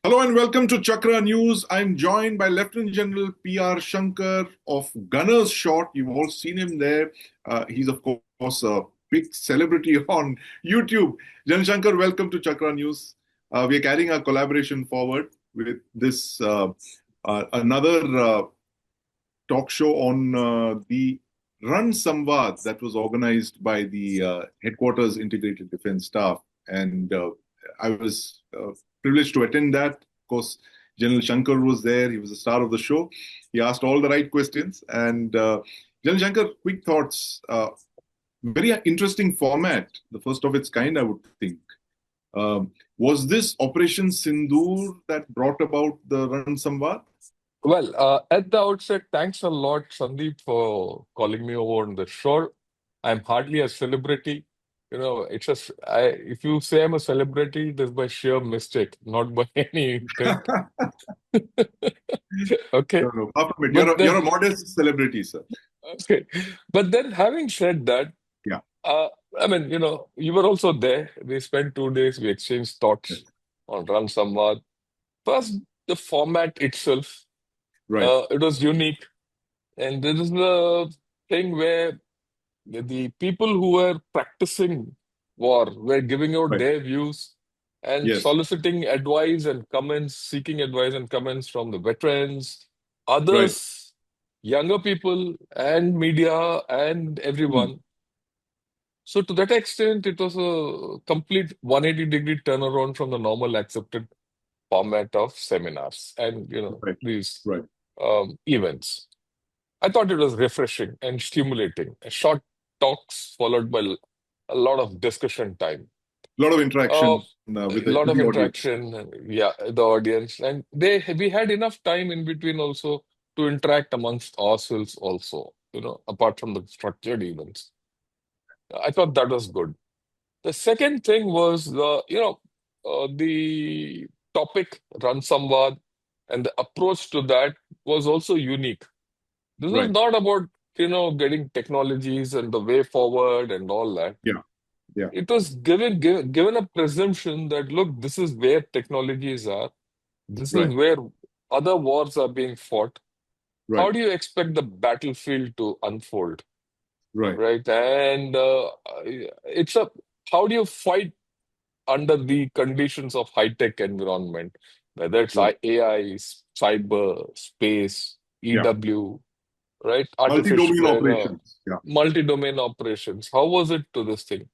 Hello and welcome to Chakra News. I'm joined by Lieutenant General PR Shankar of Gunner's Shot. You've all seen him there. He's, of course, a big celebrity on YouTube. General Shankar, welcome to Chakra News. We are carrying our collaboration forward with this another talk show on the RAN SAMWAD that was organized by the Headquarters Integrated Defense Staff. And I was privileged to attend that. Of course, General Shankar was there. He was the star of the show. He asked all the right questions. And General Shankar, quick thoughts. Very interesting format, the first of its kind, I would think. Was this Operation Sindoor that brought about the RAN SAMWAD? Well, at the outset, thanks a lot, Sandeep, for calling me over on the show. I'm hardly a celebrity. If you say I'm a celebrity, it is by sheer mistake, not by any intent. Okay. No. Far from it. But You're then, a modest celebrity, sir. okay. But then having said that, Yeah. you were also there. We spent 2 days, we exchanged thoughts on RAN SAMWAD. First, the format itself, Right. it was unique. And this is the thing where the people who were practicing war were giving out Right. their views and Yes. soliciting advice and comments, seeking advice and comments from the veterans, Right. others, younger people, and media, and Hmm. everyone. So, to that extent, it was a complete 180-degree turnaround from the normal accepted format of seminars and Right. these Right. events. I thought it was refreshing and stimulating. Short talks followed by a lot of discussion time. A lot of A interaction lot with of the audience. interaction, yeah, the audience, and we had enough time in between also to interact amongst ourselves also. Apart from the structured events, I thought that was good. The second thing was the topic RAN SAMWAD and the approach to that was also unique. This was Right. not about, getting technologies and the way forward and all that. Yeah. Yeah. It was given a presumption that, look, this is where technologies are. This is Right. where other wars are being fought. How Right. do you expect the battlefield to unfold, Right. right? And it's a how do you fight under the conditions of high-tech environment, whether it's Right. AI, cyber, space, Yeah. EW, right? Multi-domain operations. Yeah. Multi-domain operations. How was it to this thing?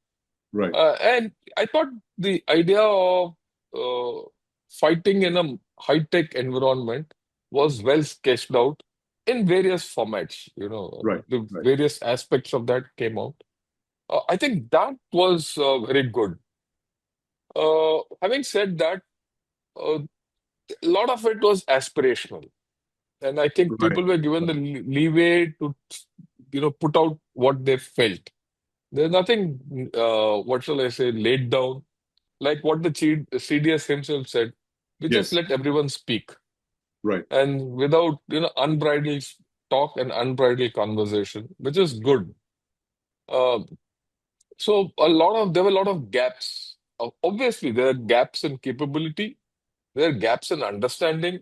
Right. And I thought the idea of uh, fighting in a high-tech environment was well sketched out in various formats. Right. The Right. various aspects of that came out. I think that was very good. Having said that, a lot of it was aspirational. And I think Right. people were given the leeway to, put out what they felt. There's nothing, what shall I say, laid down. Like what the CDS himself said, we just Yes. let everyone speak. Right. And without, unbridled talk and unbridled conversation, which is good. Uh, so there were a lot of gaps. Obviously, there are gaps in capability, there are gaps in understanding,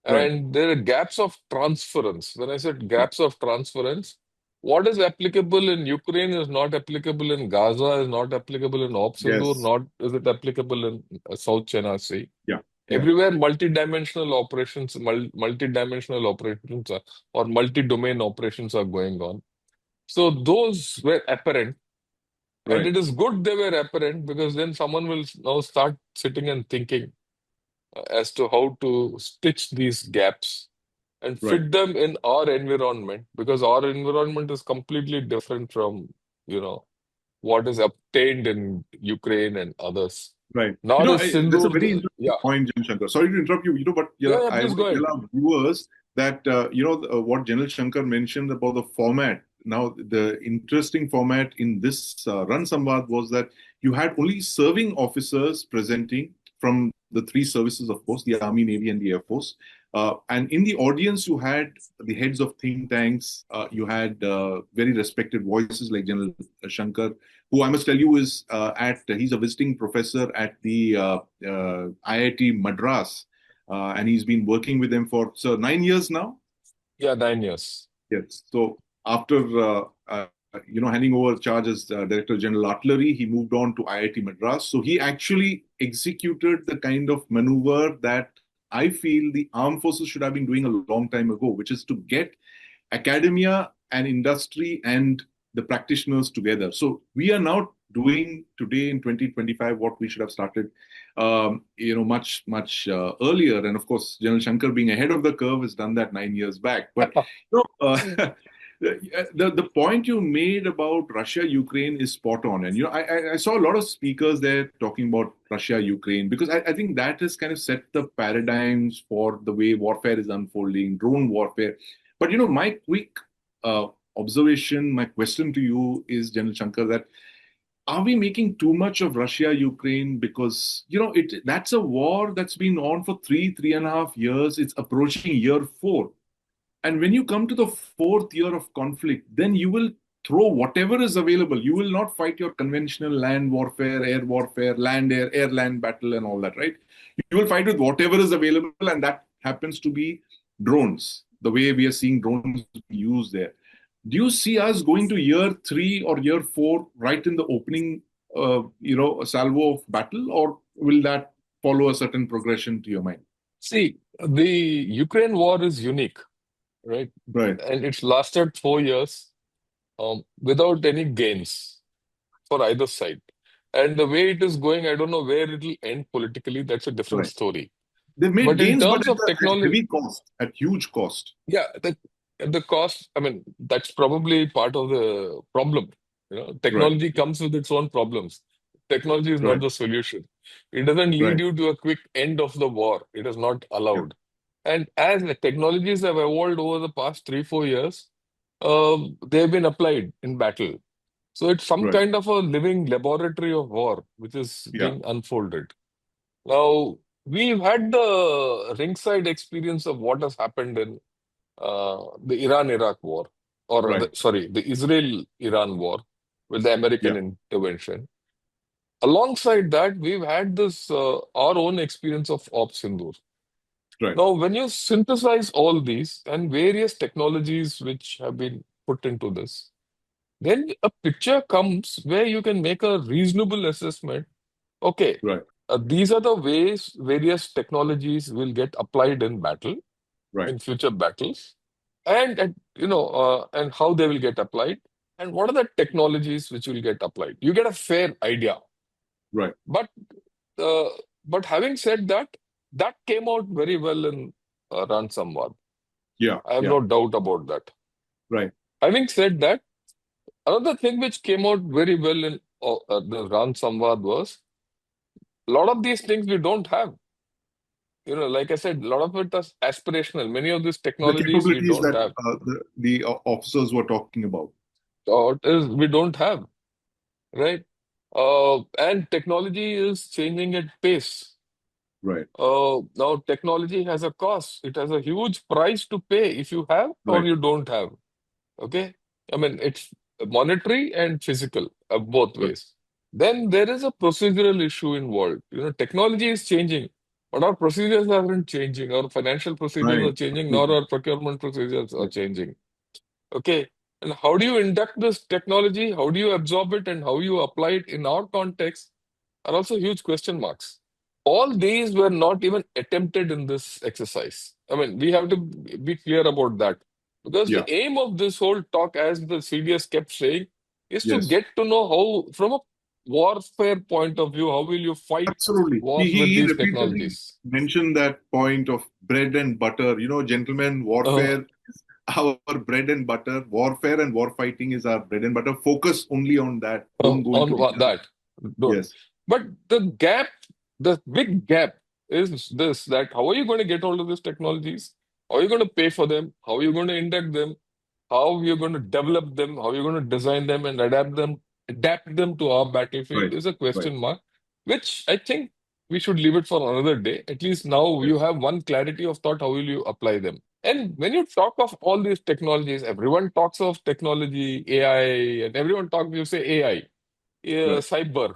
Right. and there are gaps of transference. When I said Right. gaps of transference, what is applicable in Ukraine is not applicable in Gaza, is not applicable in Op Sindoor, Yes. not is it applicable in South China Sea. Yeah. Yeah. Everywhere, multi-dimensional operations or multi-domain operations are going on. So those were apparent, and Right. it is good they were apparent because then someone will now start sitting and thinking as to how to stitch these gaps and Right. fit them in our environment, because our environment is completely different from, what is obtained in Ukraine and others. Right. Now the That's a Sindoor, very interesting yeah, point, Jan Shankar. Sorry to interrupt you, but yeah, I please want to go ahead. tell our viewers that what General Shankar mentioned about the format. Now, the interesting format in this RAN Samvad was that you had only serving officers presenting from the three services, of course, the Army, Navy, and the Air Force. And in the audience, you had the heads of think tanks. You had very respected voices like General Shankar, who I must tell you is he's a visiting professor at the IIT Madras. and he's been working with them for 9 years now. Yeah, 9 years. Yes. So after handing over charge as Director General Artillery, he moved on to IIT Madras. So he actually executed the kind of maneuver that I feel the armed forces should have been doing a long time ago, which is to get academia and industry and the practitioners together. So we are now doing today in 2025 what we should have started, much earlier. And of course, General Shankar, being ahead of the curve, has done that 9 years back. But the point you made about Russia Ukraine is spot on, and I saw a lot of speakers there talking about Russia Ukraine, because I think that has kind of set the paradigms for the way warfare is unfolding, drone warfare. But my quick observation, my question to you is, General Shankar, that are we making too much of Russia Ukraine? Because that's a war that's been on for 3.5 years. It's approaching year 4. And when you come to the 4th year of conflict, then you will throw whatever is available. You will not fight your conventional land warfare, air warfare, land, air, land battle, and all that, right? You will fight with whatever is available, and that happens to be drones, the way we are seeing drones used there. Do you see us going to year 3 or year 4 right in the opening, salvo of battle, or will that follow a certain progression to your mind? See, the Ukraine war is unique, right? Right. And it's lasted 4 years without any gains for either side. And the way it is going, I don't know where it will end politically. That's a different Right. story. They've made But in gains, but terms of at technology, heavy cost, at huge cost. yeah, the cost, I mean, that's probably part of the problem. Right. Technology comes with its own problems. Technology is not Right. the solution. It doesn't lead Right. you to a quick end of the war. It is not Yeah. allowed. And as the technologies have evolved over the past 3-4 years, they've been applied in battle. So it's some Right. kind of a living laboratory of war which is Yeah. being unfolded. Now, we've had the ringside experience of what has happened in the Iran-Iraq war, or Right. the Israel-Iran war with the American Yeah. intervention. Alongside that, we've had this our own experience of Ops Sindoor. Right. Now, when you synthesize all these and various technologies which have been put into this, then a picture comes where you can make a reasonable assessment. Okay, Right. these are the ways various technologies will get applied in battle, Right. in future battles, and how they will get applied, and what are the technologies which will get applied. You get a fair idea. Right. But uh, but having said that, that came out very well in RAN SAMWAD. Yeah. I have Yeah. no doubt about that. Right. Having said that, another thing which came out very well in the RAN SAMWAD was a lot of these things we don't have. Like I said, a lot of it is aspirational. Many of these The technologies we capabilities don't that have. the officers were talking about. We don't have, right? And technology is changing at pace. Right. Now, technology has a cost. It has a huge price to pay if you have or Right. you don't have. Okay? I mean, it's monetary and physical, both Right. ways. Then there is a procedural issue involved. Technology is changing, but our procedures aren't changing. Our financial procedures Right. are changing, nor Absolutely. our procurement procedures are Yeah. changing. Okay. And how do you induct this technology? How do you absorb it? And how you apply it in our context are also huge question marks. All these were not even attempted in this exercise. I mean, we have to be clear about that. Because the Yeah. aim of this whole talk, as the CDS kept saying, is to Yes. get to know how, from a warfare point of view, how will you fight Absolutely. wars with He these repeatedly technologies? mentioned that point of bread and butter. Gentlemen, Uh, warfare is our bread and butter. Warfare and war fighting is our bread and butter. Focus only on that. Don't go into the other. that. Don't. Yes. But the big gap is this, that how are you going to get hold of these technologies? How are you going to pay for them? How are you going to induct them? How you're going to develop them, how you're going to design them and adapt them to our battlefield Right. is a Right. question mark, which I think we should leave it for another day. At least now you Yes. have one clarity of thought, how will you apply them? And when you talk of all these technologies, everyone talks of technology, AI, and everyone talks, you say AI, Right. cyber,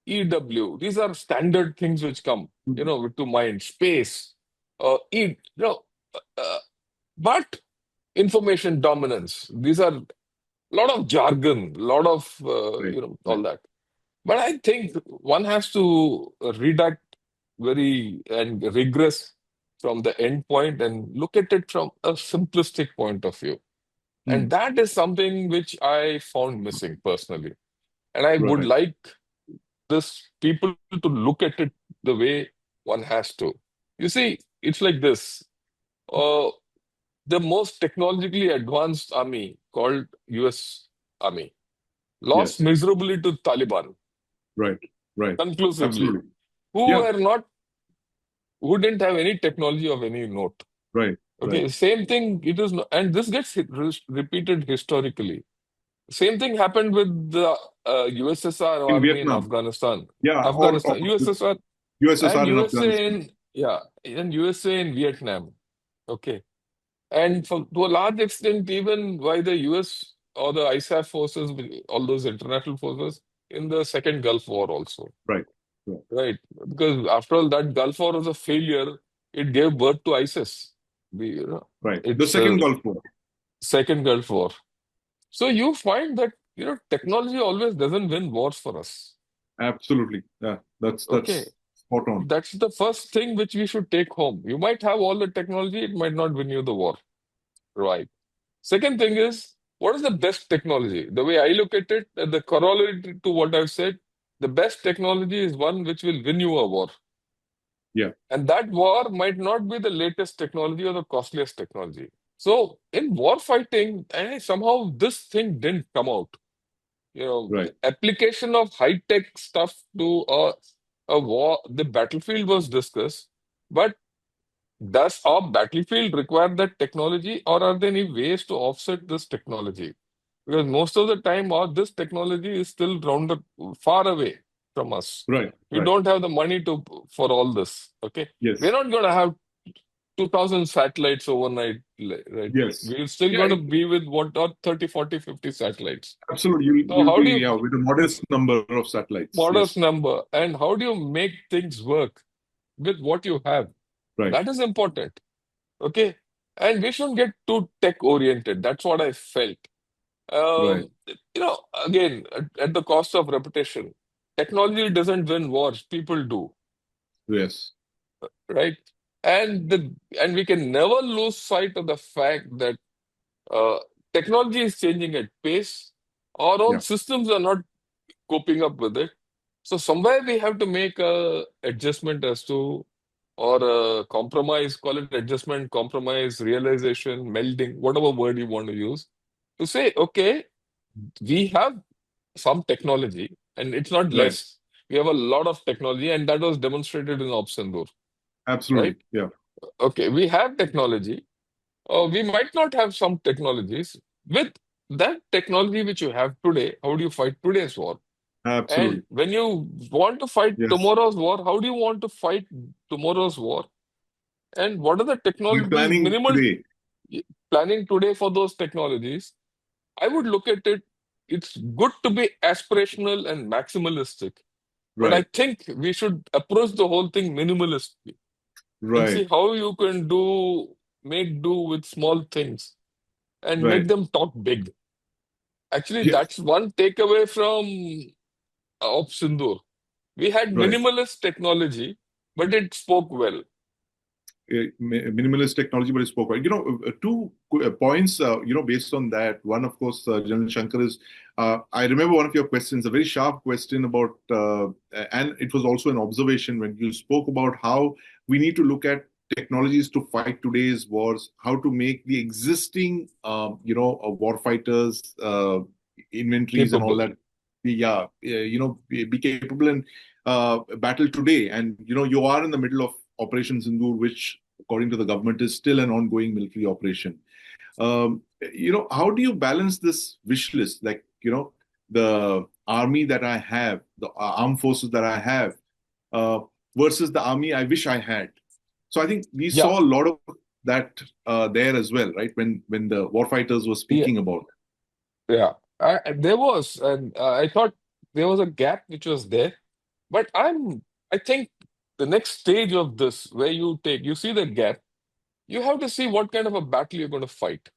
EW. These are standard things which come, Mhm. to mind. Space. eat, uh, but information dominance. These are a lot of jargon, lot of, Right. all Right. that. But I think one has to redact very and regress from the end point and look at it from a simplistic point of view. And Hmm. that is something which I found missing personally. And I would Right. like this people to look at it the way one has to. You see, it's like this. Uh, the most technologically advanced army called US Army lost Yes. miserably to Taliban Right. Right. conclusively, Absolutely. who Yeah. were not, who didn't have any technology of any note. Right. Right. Okay, same thing. It is, and this gets repeated historically. Same thing happened with the USSR In army in Vietnam. Afghanistan. Yeah. Or Afghanistan, USSR, and USSR in USA Afghanistan. in, yeah, and USA in Vietnam. Okay. And for, to a large extent, even by the US or the ISAF forces, all those international forces in the Second Gulf War also, Right. Right. right? Because after all, that Gulf War was a failure. It gave birth to ISIS. Right. The It's second a Gulf War. Second Gulf War. So you find that, technology always doesn't win wars for us. Absolutely. Yeah. Okay. That's spot on. That's the first thing which we should take home. You might have all the technology, it might not win you the war. Right. Second thing is, what is the best technology? The way I look at it, the corollary to what I've said, the best technology is one which will win you a war. Yeah. And that war might not be the latest technology or the costliest technology. So in war fighting, somehow this thing didn't come out. Right. The application of high-tech stuff to a war, the battlefield was discussed, but does our battlefield require that technology, or are there any ways to offset this technology? Because most of the time, this technology is still far away from us. Right. We Right. don't have the money for all this. Okay, we're Yes. not going to have 2,000 satellites overnight, right? Yes. We're still Yeah. going to be with what are 30, 40, 50 satellites. Absolutely. So You'll how be, do yeah, you with a modest number of satellites. modest Yes. number, and how do you make things work with what you have? Right. That is important. Okay. And we shouldn't get too tech oriented. That's what I felt. Right. Um, Again, at the cost of repetition, technology doesn't win wars, people do, Yes. right? And we can never lose sight of the fact that uh, technology is changing at pace. Our own Yeah. systems are not coping up with it. So somewhere we have to make a adjustment as to, or a compromise, call it adjustment, compromise, realization, melding, whatever word you want to use, to say, okay, we have some technology and it's not Right. less. We have a lot of technology, and that was demonstrated in Obsendur, right? Absolutely. Yeah. Okay, we have technology. We might not have some technologies. With that technology which you have today, how do you fight today's war? And Absolutely. when you want to fight Yes. tomorrow's war, how do you want to fight tomorrow's war? And what are the We're technologies, planning minimal today. planning today for those technologies? I would look at it, it's good to be aspirational and maximalistic, but I Right. think we should approach the whole thing minimalistically and see Right. how you can make do with small things and make Right. them talk big. Actually, Yes. that's one takeaway from Op Sindoor. We had Right. minimalist technology, but it spoke well. Minimalist technology, but it spoke right. Two points, based on that. One, of course, General Shankar is, I remember one of your questions, a very sharp question about, and it was also an observation when you spoke about how we need to look at technologies to fight today's wars, how to make the existing, war fighters, inventories and all Capable. that, yeah, be capable and battle today. And, you are in the middle of Operation Sindoor, which, according to the government, is still an ongoing military operation. How do you balance this wish list? Like, the army that I have, the armed forces that I have, uh, versus the army I wish I had. So I think we Yeah, saw a lot of that there as well, right? When the warfighters were yeah, speaking about. yeah. There was, and I thought there was a gap which was there, but I think the next stage of this, where you see the gap, you have to see what kind of a battle you're going to fight.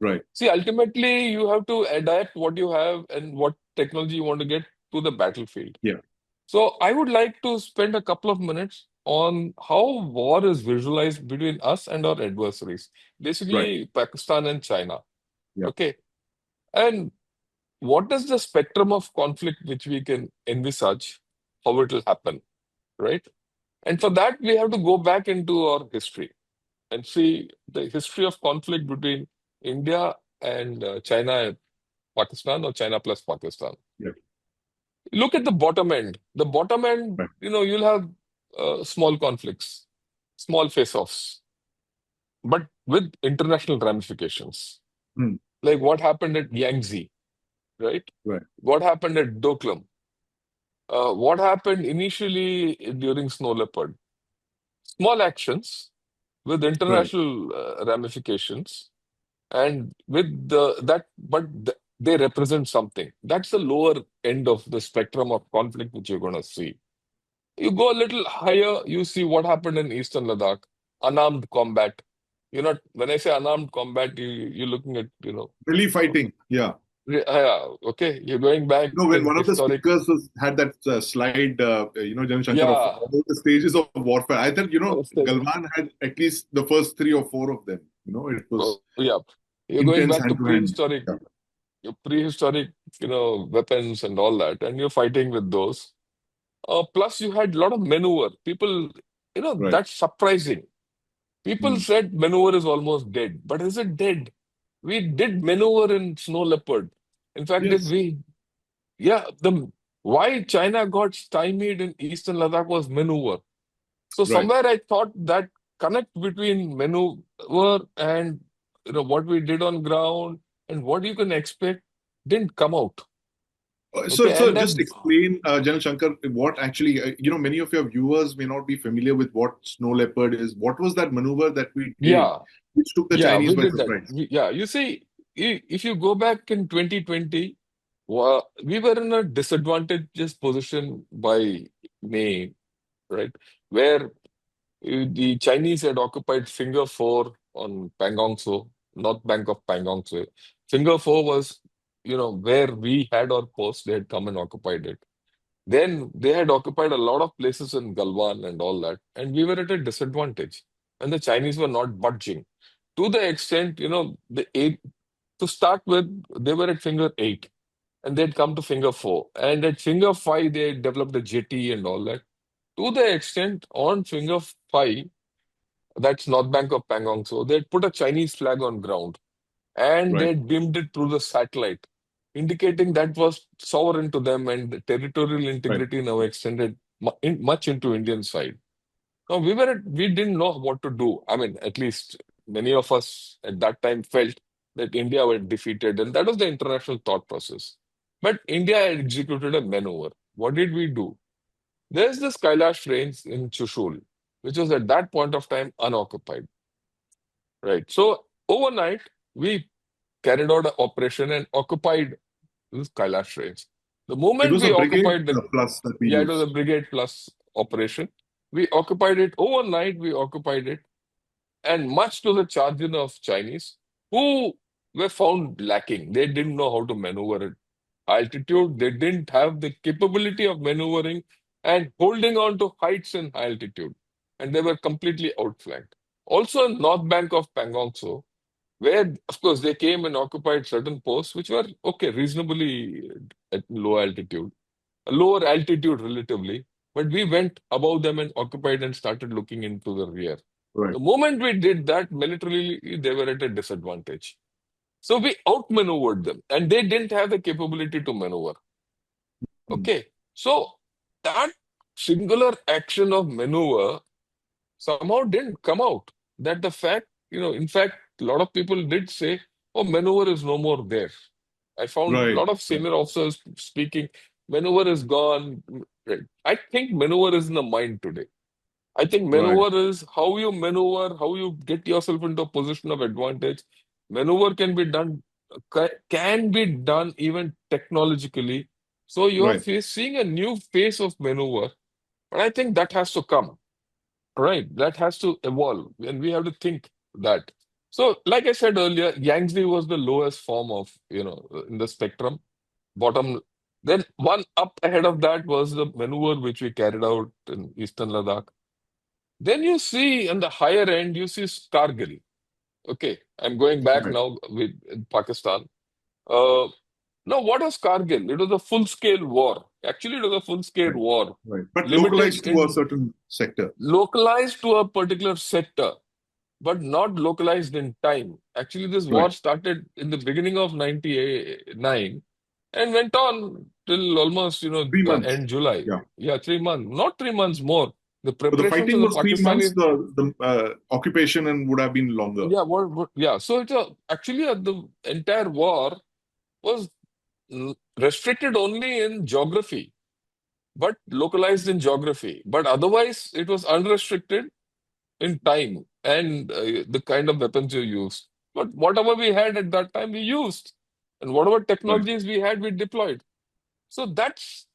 Right. See, ultimately, you have to adapt what you have and what technology you want to get to the battlefield. Yeah. So I would like to spend a couple of minutes on how war is visualized between us and our adversaries, Right. basically Pakistan and China. Yeah. Okay. And what is the spectrum of conflict which we can envisage, how it will happen, right? And for that, we have to go back into our history and see the history of conflict between India and China and Pakistan, or China plus Pakistan. Yeah. Look at the bottom end. The bottom end, Right. you'll have small conflicts, small face-offs, but with international ramifications. Mm. Like what happened at Yangtze, right? Right. What happened at Doklam? What happened initially during Snow Leopard? Small actions with Right. international ramifications, and with they represent something. That's the lower end of the spectrum of conflict which you're going to see. You go a little higher, you see what happened in Eastern Ladakh, unarmed combat. When I say unarmed combat, you're looking at, Really fighting. Yeah. yeah, okay, you're going back When in one of the historic, speakers had that slide, General Shankar, of yeah, all the stages of warfare, I thought, okay, Galwan had at least the first three or four of them. It was yeah. You're going intense back to hand to hand. prehistoric, Yeah. prehistoric, weapons and all that, and you're fighting with those. Plus, you had a lot of maneuver. People, Right. that's surprising. People Mm. said maneuver is almost dead, but is it dead? We did maneuver in Snow Leopard. In fact, if Yes. we, yeah, the why China got stymied in Eastern Ladakh was maneuver. So Right. somewhere I thought that connect between maneuver and what we did on ground and what you can expect didn't come out. So, Okay, and just then explain, General Shankar, what actually, many of your viewers may not be familiar with what snow leopard is. What was that maneuver that we did, yeah, which took the yeah, Chinese we by did that. surprise? Yeah, you see, if you go back in 2020, we were in a disadvantageous position by May, right? Where the Chinese had occupied Finger 4 on Pangong Tso, north bank of Pangong Tso. Finger 4 was, where we had our post, they had come and occupied it. Then they had occupied a lot of places in Galwan and all that, and we were at a disadvantage. And the Chinese were not budging. To the extent, to start with, they were at Finger 8, and they'd come to Finger 4. And at Finger 5, they developed a jetty and all that. To the extent, on Finger 5, that's north bank of Pangong. So they'd put a Chinese flag on ground and Right. they beamed it through the satellite, indicating that was sovereign to them and the territorial Right. integrity now extended much into Indian side. Now we didn't know what to do. I mean, at least many of us at that time felt that India were defeated, and that was the international thought process. But India had executed a maneuver. What did we do? There's this Kailash range in Chushul, which was at that point of time unoccupied. Right. So overnight, we carried out an operation and occupied this Kailash range. The It moment was we a brigade occupied the, plus that we yeah, it was a used. brigade plus operation. We occupied it overnight, we occupied it, and much to the chagrin of Chinese, who were found lacking. They didn't know how to maneuver it. Altitude, they didn't have the capability of maneuvering and holding on to heights in high altitude. And they were completely outflanked. Also, in north bank of Pangong Tso, where, of course, they came and occupied certain posts which were okay, reasonably at low altitude, a lower altitude relatively, but we went above them and occupied and started looking into the rear. Right. The moment we did that, militarily, they were at a disadvantage. So we outmaneuvered them, and they didn't have the capability to maneuver. Mm. Okay, so that singular action of maneuver somehow didn't come out. That the fact, in fact, a lot of people did say, oh, maneuver is no more there. I found a Right. lot of Right. senior officers speaking, maneuver is gone. Right. I think maneuver is in the mind today. I think Right. maneuver is how you maneuver, how you get yourself into a position of advantage. Maneuver can be done, can be done even technologically. So you are Right. seeing a new phase of maneuver But I think that has to come, right? That has to evolve, and we have to think that. So, like I said earlier, Yangtze was the lowest form of, in the spectrum, bottom. Then one up ahead of that was the maneuver which we carried out in Eastern Ladakh. Then you see on the higher end, you see Kargil. Okay, I'm going back Right. now with Pakistan. Uh, no, what was Kargil? It was a full-scale war. Actually, it was a full-scale Right. war, Right. But limited localized to a in certain sector. localized to a particular sector, but not localized in time. Actually, this war Right. started in the beginning of 99 and went on till almost, 3 months. end July. Yeah. Yeah, 3 months, not 3 months more. The So the preparations of fighting the was 3 months. Pakistanis, The occupation and would have been longer. yeah, yeah. So actually the entire war was restricted only in geography, but localized in geography. But otherwise, it was unrestricted in time and the kind of weapons you used. But whatever we had at that time, we used. And whatever Right. technologies we had, we deployed. So that's,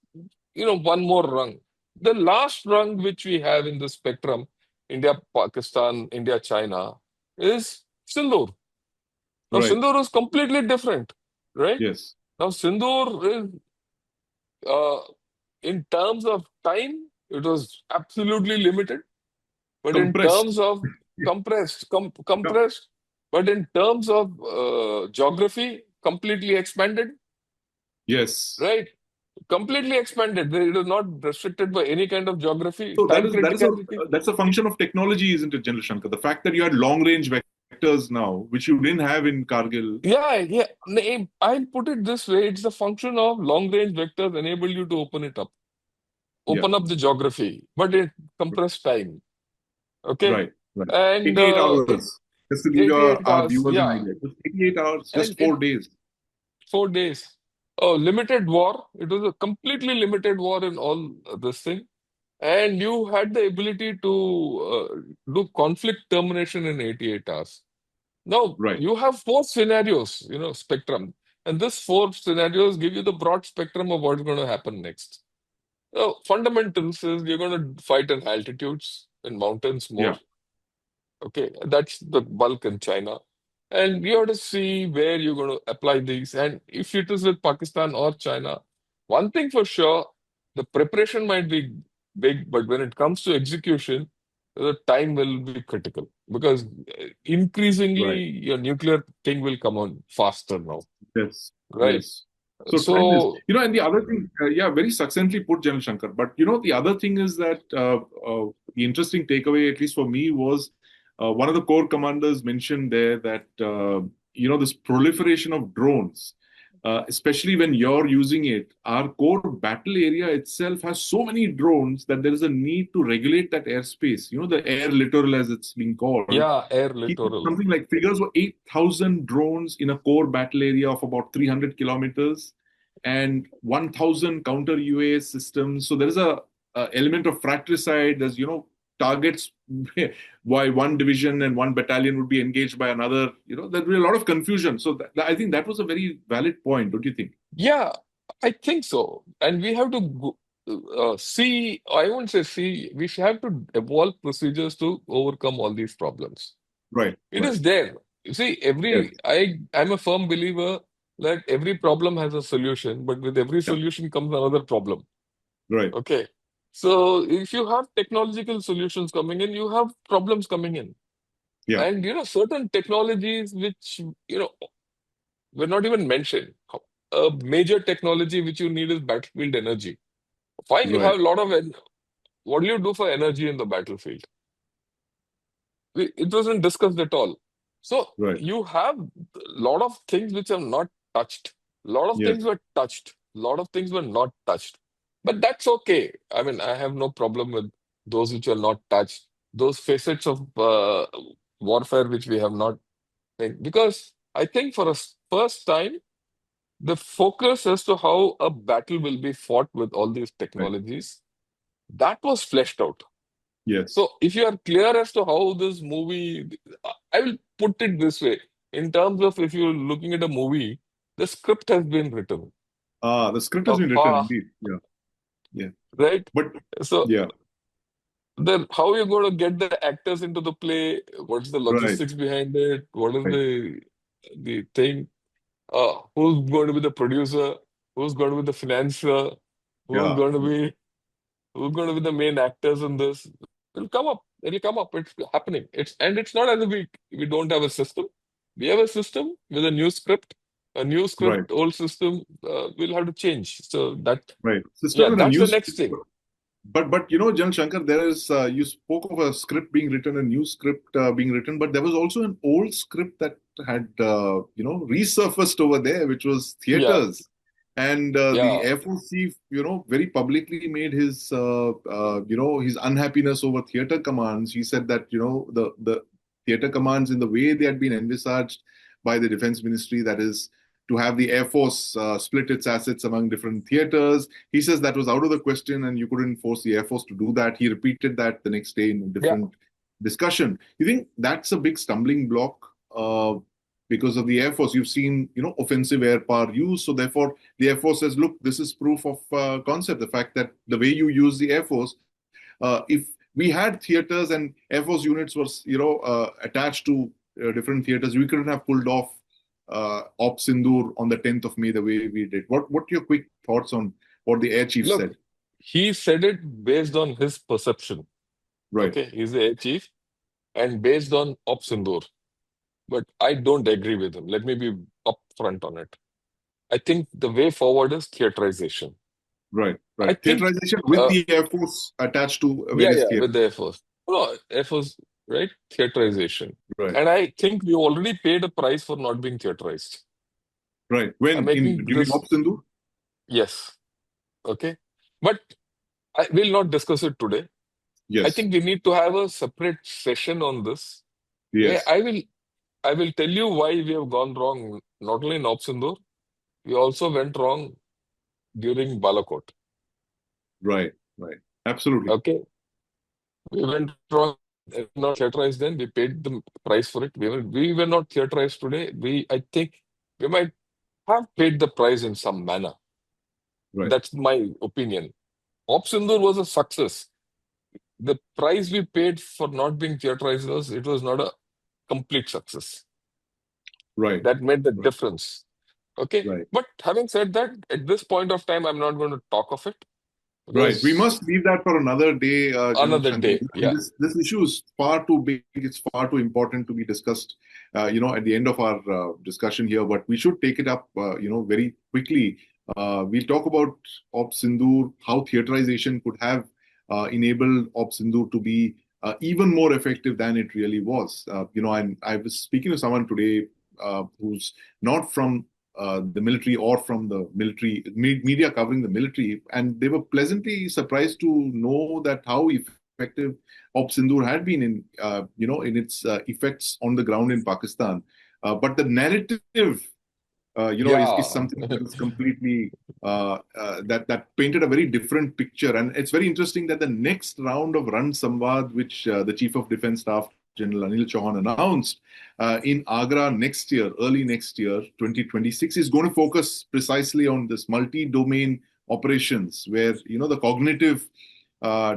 one more rung. The last rung which we have in the spectrum, India, Pakistan, India, China, is Sindoor. Now, Right. Sindoor is completely different, right? Yes. Now, Sindoor is, uh, in terms of time, it was absolutely limited. But in Compressed. terms of Yeah. compressed, but in terms of geography, completely expanded, Yes. right? Completely expanded. It is not restricted by any kind of geography, So that time is that is a criticality. that's a function of technology, isn't it, General Shankar? The fact that you had long range vectors now, which you didn't have in Kargil. Yeah, yeah. I'll put it this way: it's a function of long range vectors enable you to open it up, Yeah. open up the geography, but in compressed time. Okay, Right. Right. and 88 hours. Just to give 88 our hours. viewers an Yeah, idea. Just 88 hours, and just it 4 days. 4 days. Oh, limited war. It was a completely limited war in all this thing. And you had the ability to do conflict termination in 88 hours. Now, Right. you have four scenarios, spectrum. And this four scenarios give you the broad spectrum of what's going to happen next. So, fundamentals is you're going to fight in altitudes, in mountains more. Yeah. Okay, that's the bulk in China. And you have to see where you're going to apply these. And if it is with Pakistan or China, one thing for sure, the preparation might be big, but when it comes to execution, the time will be critical because increasingly Right. your nuclear thing will come on faster now, Yes. right? Yes. So time is, So, and the other thing, yeah, very succinctly put, General Shankar. But the other thing is that the interesting takeaway, at least for me, was one of the core commanders mentioned there that this proliferation of drones, especially when you're using it, our core battle area itself has so many drones that there is a need to regulate that airspace. The air littoral, as it's being called. yeah, air He said littoral. something like figures were 8,000 drones in a core battle area of about 300 kilometers and 1,000 counter UAS systems. So there is a element of fratricide. There's, targets why one division and one battalion would be engaged by another. There'd be a lot of confusion. So I think that was a very valid point, don't you think? Yeah, I think so. And we have to see, I won't say see, we have to evolve procedures to overcome all these problems. Right, It right. is there. You see, Yes, I'm a firm believer that every problem has a solution, but with every yeah, solution comes another problem. right. Okay. So if you have technological solutions coming in, you have problems coming in. Yeah, And certain technologies which, were not even mentioned. A major technology which you need is battlefield energy. Fine, you right, have a lot of what do you do for energy in the battlefield? It wasn't discussed at all. So right. you have a lot of things which are not touched. A lot of things Yes, were touched. A lot of things were not touched. But that's okay. I mean, I have no problem with those which are not touched. Those facets of warfare which we have not because I think for a first time the focus as to how a battle will be fought with all these right. technologies, that was fleshed out. Yes. So if you are clear as to how this movie, I will put it this way, in terms of if you're looking at a movie, the script has been written. The script has Now, been written indeed. Yeah, Yeah. right? But So yeah, then how are you going to get the actors into the play? What's the right, logistics behind it? What is right. the thing? Who's going to be the producer? Who's going to be the financier? Who's Yeah, going to be who's going to be the main actors in this? It'll come up. It'll come up. It's happening. It's not as if we don't have a system. We have a system with a new script. A new right, script, old system, we'll have to change. So right. yeah, System and a that's the new next thing. but Jan Shankar, there is you spoke of a script being written, a new script being written, but there was also an old script that had resurfaced over there, which was Yeah, theaters. And the yeah, Air Force chief, very publicly made his his unhappiness over theater commands. He said that the theater commands in the way they had been envisaged by the Defense Ministry, that is to have the Air Force split its assets among different theaters. He says that was out of the question and you couldn't force the Air Force to do that. He repeated that the next day in a yeah, different discussion. You think that's a big stumbling block because of the Air Force? You've seen, offensive air power use. So therefore, the Air Force says, look, this is proof of concept. The fact that the way you use the Air Force, if we had theaters and Air Force units were, attached to different theaters, we couldn't have pulled off Op Sindoor on the 10th of May the way we did. What are your quick thoughts on what the air chief look, said? he said it based on his perception. Right, Okay, he's the air chief and based on Op Sindoor. But I don't agree with him. Let me be upfront on it. I think the way forward is theaterization. right, I right. think, Theaterization with uh, the Air Force attached to yeah, various yeah, theaters. with the Air Force. No, Air Force, right? Theaterization. Right, And I think we already paid a price for not being theaterized. right. I'm When in making during Op this, Sindoor? yes, okay. But I will not discuss it today. I Yes, think we need to have a separate session on this where yes. I will tell you why we have gone wrong, not only in Op Sindoor, we also went wrong during Balakot. Right, right. Absolutely. Okay. We went wrong, not theaterized then. We paid the price for it. We were not theaterized today. I think we might have paid the price in some manner. Right, That's my opinion. Op Sindoor was a success. The price we paid for not being theaterized it was not a complete success. right, That made the right, difference. Okay. right. But having said that, at this point of time, I'm not going to talk of it Right. We because must leave that for another day, General another Shankar. day. Yeah. This issue is far too big. It's far too important to be discussed, at the end of our discussion here. But we should take it up, very quickly. We'll talk about Op Sindoor, how theaterization could have enabled Op Sindoor to be even more effective than it really was. And I was speaking to someone today who's not from the military or from the military media covering the military, and they were pleasantly surprised to know that how effective Op Sindoor had been in in its effects on the ground in Pakistan. But the narrative, is Yeah. something that is completely that painted a very different picture. And it's very interesting that the next round of RAN SAMWAD, which the Chief of Defence Staff General Anil Chauhan announced in Agra next year, early next year, 2026, is going to focus precisely on this multi-domain operations, where the cognitive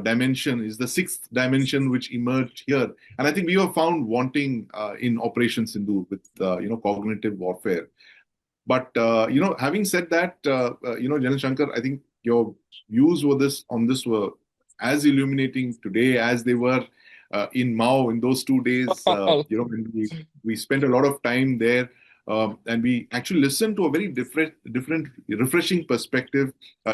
dimension is the sixth dimension which emerged here, and I think we were found wanting in Operation Sindhu with cognitive warfare. But having said that, General Shankar, I think your views on this were as illuminating today as they were in Mhow in those 2 days. When we spent a lot of time there, and we actually listened to a very different, refreshing perspective.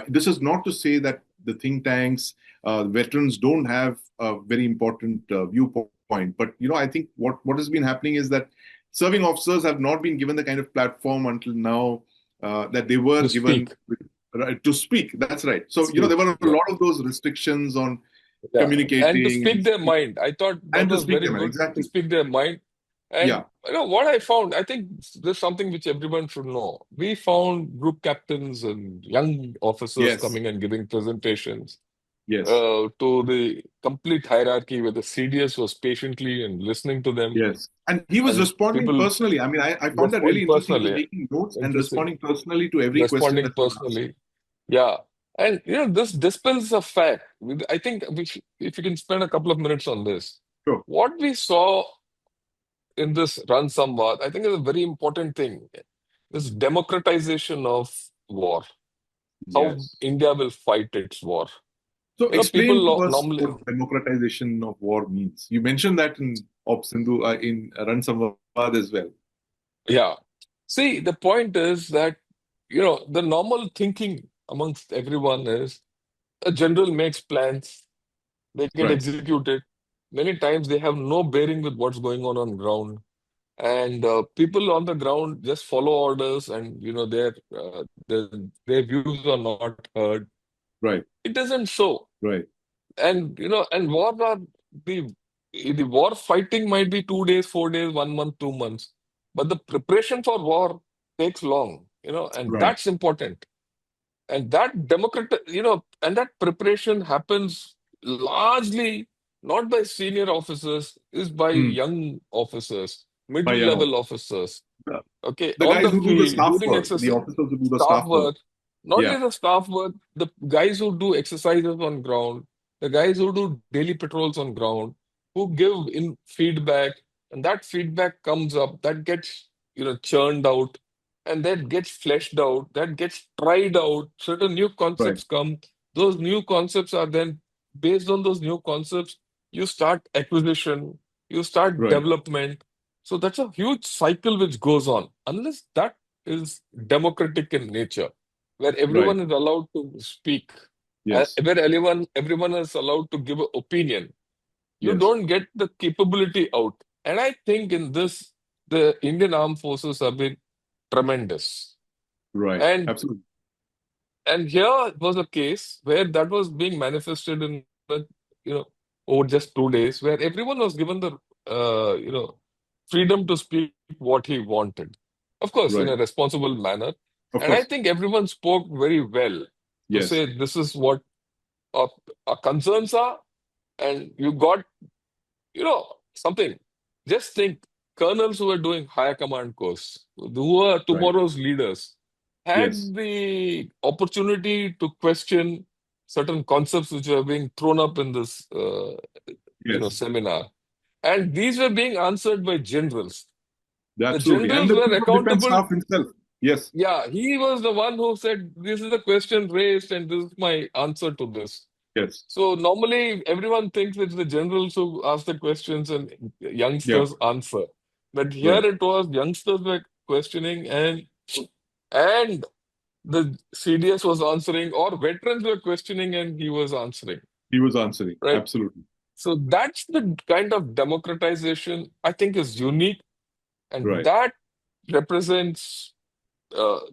This is not to say that the think tanks, veterans don't have a very important viewpoint, but I think what has been happening is that serving officers have not been given the kind of platform until now that they were To given speak. to speak. That's right. So, Speak. there were a Yeah. lot of those restrictions on Yeah. And to communicating speak their mind. I thought that and to was speak very them. good to Exactly. speak their mind. And Yeah. what I found, I think there's something which everyone should know. We found group captains and young officers Yes. coming and giving presentations Yes. to the complete hierarchy where the CDS was patiently and listening to them Yes. And he was and responding people personally. I mean, I found that really respond interesting. He was personally. making notes and Interesting. responding personally to every question Responding that was asked. personally. Yeah. And this dispels a fact. I think if you can spend a couple of minutes on this, Sure. what we saw in this RAN SAMWAD, I think is a very important thing. This democratization of war, how Yes. India will fight its war. So People explain to us normally, what democratization of war means. You mentioned that in Op Sindhu, in Ran Samwad as well. yeah. See, the point is that, the normal thinking amongst everyone is a general makes plans, they get Right. executed. Many times they have no bearing with what's going on ground. And people on the ground just follow orders, and their views are not heard. Right. It isn't so. Right. And and the the war fighting might be 2 days, 4 days, 1 month, 2 months, but the preparation for war takes long, and Right. that's important. And and that preparation happens largely not by senior officers, is by Hmm. young officers, By middle young level officers. officers. The, Okay, the on guys the who do the field, staff during work, the exercise, officers who do the staff staff work. work, not Yeah. only the staff work, the guys who do exercises on ground, the guys who do daily patrols on ground, who give in feedback, and that feedback comes up, that gets, churned out, and that gets fleshed out, that gets tried out. Certain new Right. concepts come. Those new concepts are then based on those new concepts, you start acquisition, you start Right. development. So that's a huge cycle which goes on. Unless that is democratic in nature, where Right. everyone is allowed to speak, Yes. where everyone is allowed to give an opinion, you Yes. don't get the capability out. And I think in this, the Indian Armed Forces have been tremendous. Right. And Absolutely. here was a case where that was being manifested in you know over just 2 days, where everyone was given the freedom to speak what he wanted, of course, in Right. a responsible manner. Of And I course. think everyone spoke very well to Yes. say this is what our, our concerns are, and you got something. Just think, colonels who are doing higher command course, who are Right. tomorrow's leaders, Yes. had the opportunity to question certain concepts which were being thrown up in this, Yes. seminar. And these were being answered by generals. The Absolutely. And generals the were chief of defense accountable. staff himself. Yes. Yeah, he was the one who said, this is the question raised, and this is my answer to this. Yes. So normally everyone thinks it's the generals who ask the questions and Yeah. youngsters answer. But here Right. it was youngsters were questioning, and the CDS was answering, or veterans were questioning and he was answering. He was answering. Right. Absolutely. So that's the kind of democratization I think is unique, and Right. that represents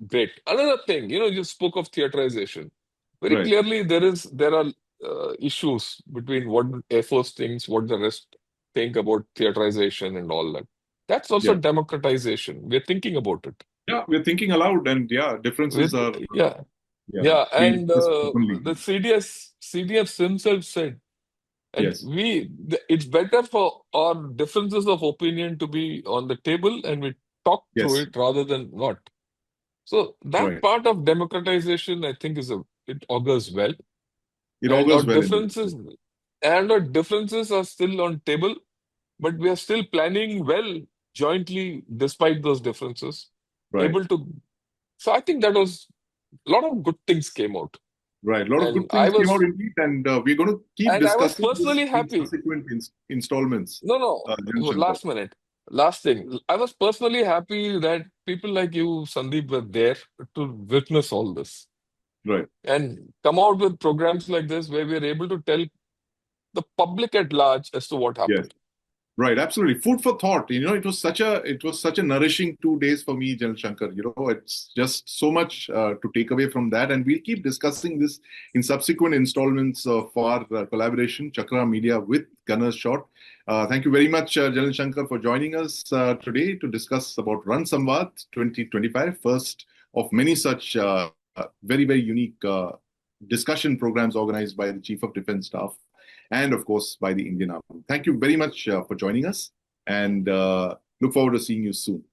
great. Another thing, you spoke of theaterization. Very Right. clearly, there are issues between what Air Force thinks, what the rest think about theaterization and all that. That's also Yeah. democratization. We're thinking about it. Yeah. We're thinking aloud, and yeah, differences With are Yeah, yeah yeah, being and discussed openly. the CDS himself said, and Yes. it's better for our differences of opinion to be on the table, and we talk through Yes. it rather than not. So that Right. part of democratization, I think, it augurs well, It and our augurs well in the differences are still on table, but we are still planning well jointly despite those differences. right. Able to, so I think that was a lot of good things came out, Right. A lot of and good things came out indeed, and we're going to keep I was discussing this personally in happy. subsequent installments. No, no, Jan Shankar. last minute. Last thing. I was personally happy that people like you, Sandeep, were there to witness all this Right. and come out with programs like this where we're able to tell the public at large as to what Yes. happened. Right, absolutely. Food for thought. It was such a nourishing 2 days for me, Jan Shankar. It's just so much to take away from that, and we'll keep discussing this in subsequent installments of our collaboration, Chakra Media with Gunners Shot. Thank you very much, Jan Shankar, for joining us today to discuss about Run Samvad 2025, first of many such very, very unique discussion programs organized by the Chief of Defense Staff and of course by the Indian Army. Thank you very much for joining us, and look forward to seeing you soon.